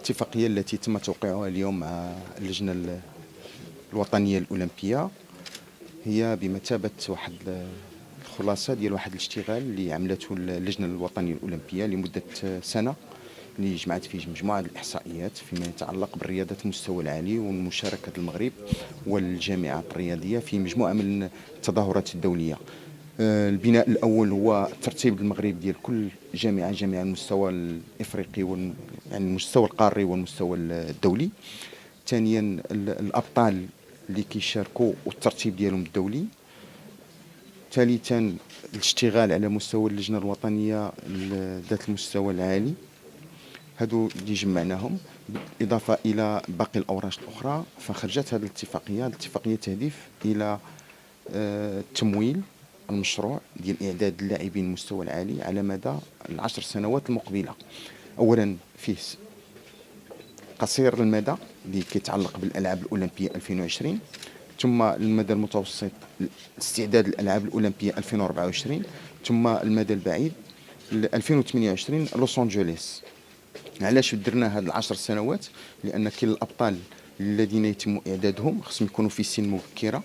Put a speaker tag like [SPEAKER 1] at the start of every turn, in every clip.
[SPEAKER 1] الاتفاقية التي تم توقيعها اليوم مع اللجنة الوطنية الأولمبية هي بمثابة واحد الخلاصة ديال واحد الاشتغال اللي عملته اللجنة الوطنية الأولمبية لمدة سنة، اللي جمعت فيه مجموعة الإحصائيات فيما يتعلق بالرياضة المستوى العالي ومشاركة المغرب والجامعات الرياضية في مجموعة من التظاهرات الدولية. البناء الأول هو ترتيب المغرب ديال كل جامعة على المستوى الإفريقي يعني المستوى القاري والمستوى الدولي. ثانيا الأبطال اللي كيشاركوا والترتيب ديالهم الدولي. ثالثا الاشتغال على مستوى اللجنة الوطنية ذات المستوى العالي، هادو اللي جمعناهم بالإضافة إلى باقي الأوراق الأخرى. فخرجت هذه الاتفاقية تهدف إلى تمويل المشروع ديال إعداد اللاعبين المستوى العالي على مدى 10 سنوات المقبلة. أولا فيه قصير المدى اللي كيتعلق بالألعاب الأولمبية 2020، ثم المدى المتوسط استعداد الألعاب الأولمبية 2024، ثم المدى البعيد 2028 لوس أنجلوس. علاش درنا هاد 10 سنوات؟ لأن كاين الأبطال الذين يتم إعدادهم خصهم يكونوا في سن مبكرة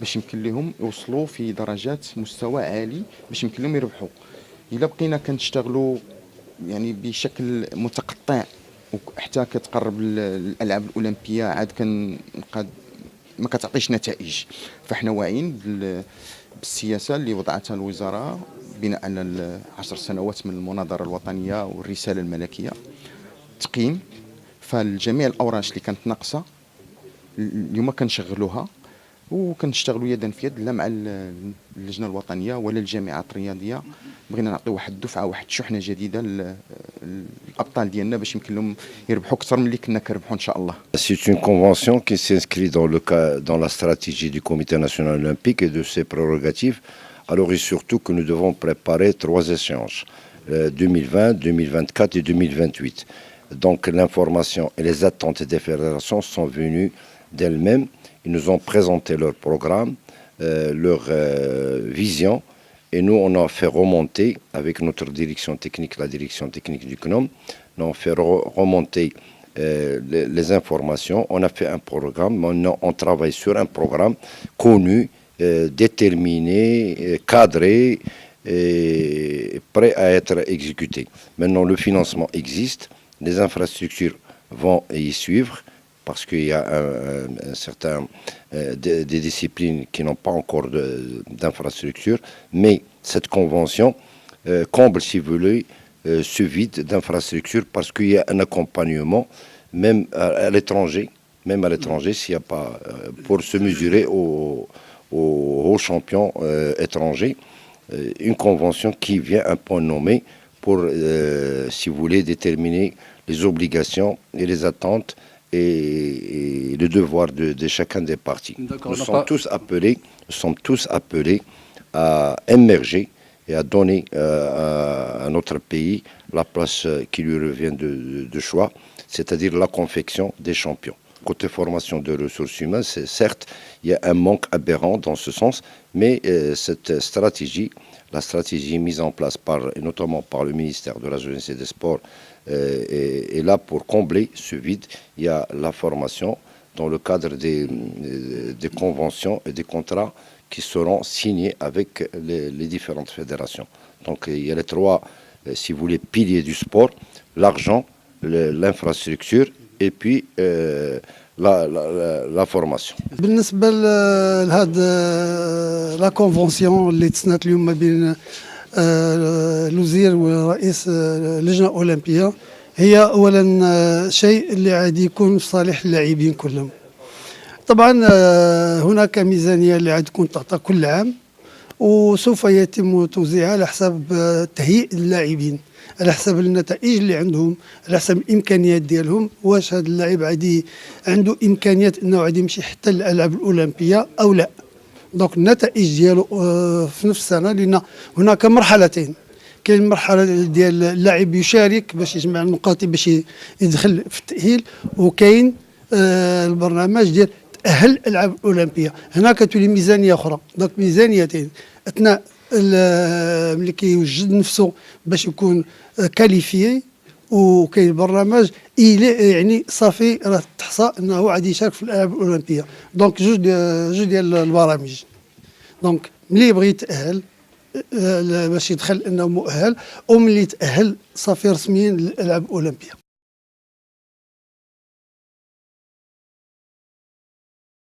[SPEAKER 1] باش يمكن لهم يوصلوا في درجات مستوى عالي باش يمكن لهم يربحوا. إلا بقينا كنشتغلوا يعني بشكل متقطع وحتى كتقرب الألعاب الأولمبية عاد كنبقى ما كتعطيش نتائج. فاحنا واعيين بالسياسة اللي وضعتها الوزارة بناء على 10 سنوات من المناظرة الوطنية والرسالة الملكية تقييم. فالجميع الأوراق اللي كانت ناقصة اليوم كنشغلوها وكنشتغلوا يدا في يد لا مع اللجنة الوطنية ولا الجامعات الرياضية. بغينا نعطيو واحد الدفعة واحد شحنة جديدة للأبطال ديالنا باش يمكن لهم يربحوا أكثر من اللي كنا كنربحوا إن شاء الله.
[SPEAKER 2] C'est une convention qui s'inscrit dans la stratégie du Comité national olympique et de ses prérogatives. Alors et surtout que nous devons préparer 3 échéances, 2020, 2024 et 2028. Donc l'information et les attentes des fédérations sont venues d'elles-mêmes. Ils nous ont présenté leur programme, leur vision, et nous on a fait remonter avec notre direction technique, la direction technique du CNOM, nous on fait remonter les informations. On a fait un programme, maintenant on travaille sur un programme connu, déterminé, cadré et prêt à être exécuté. Maintenant le financement existe, les infrastructures vont y suivre, parce qu'il y a un certain des disciplines qui n'ont pas encore d'infrastructure, mais cette convention comble, si vous voulez, ce vide d'infrastructure, parce qu'il y a un accompagnement, même à l'étranger, s'il n'y a pas, pour se mesurer aux champions étrangers, une convention qui vient un peu nommer pour, si vous voulez, déterminer les obligations et les attentes et le devoir de chacun des parties. Nous sommes tous appelés à émerger et à donner à notre pays la place qui lui revient de choix, c'est-à-dire la confection des champions. Côté formation de ressources humaines, certes, il y a un manque aberrant dans ce sens, mais cette stratégie, la stratégie mise en place notamment par le ministère de la Jeunesse et des Sports, est là pour combler ce vide. Il y a la formation dans le cadre des conventions et des contrats qui seront signés avec les différentes fédérations. Donc il y a les 3, si vous voulez, piliers du sport: l'argent, l'infrastructure et puis la formation.
[SPEAKER 3] بالنسبة لهذا لا كونفونسيون اللي تسنات اليوم ما بين الوزير ورئيس اللجنة الأولمبية، هي أولا شيء اللي عاد يكون في صالح اللاعبين كلهم. طبعا هناك ميزانية اللي عاد تكون تعطى كل عام، وسوف يتم توزيعها على حسب تهيئ اللاعبين، على حسب النتائج اللي عندهم، على حسب الامكانيات ديالهم. واش هذا اللاعب عادي عنده امكانيات انه عادي يمشي حتى الالعاب الاولمبيه او لا. دونك النتائج ديالو في نفس السنه، لان هناك مرحلتين. كاين المرحله ديال اللاعب يشارك باش يجمع النقاط باش يدخل في التاهيل، وكاين البرنامج ديال تاهل الالعاب الاولمبيه. هنا كتولي ميزانيه اخرى. دونك ميزانيتين اثناء ملي كيوجد نفسه باش يكون كاليفيي، وكاين برنامج إلي يعني صافي راه تحصى انه غادي يشارك في الالعاب الاولمبيه. دونك جوج ديال البرامج. دونك ملي يبغي يتاهل باش يدخل انه مؤهل، وملي يتاهل صافي رسميا للالعاب الاولمبيه.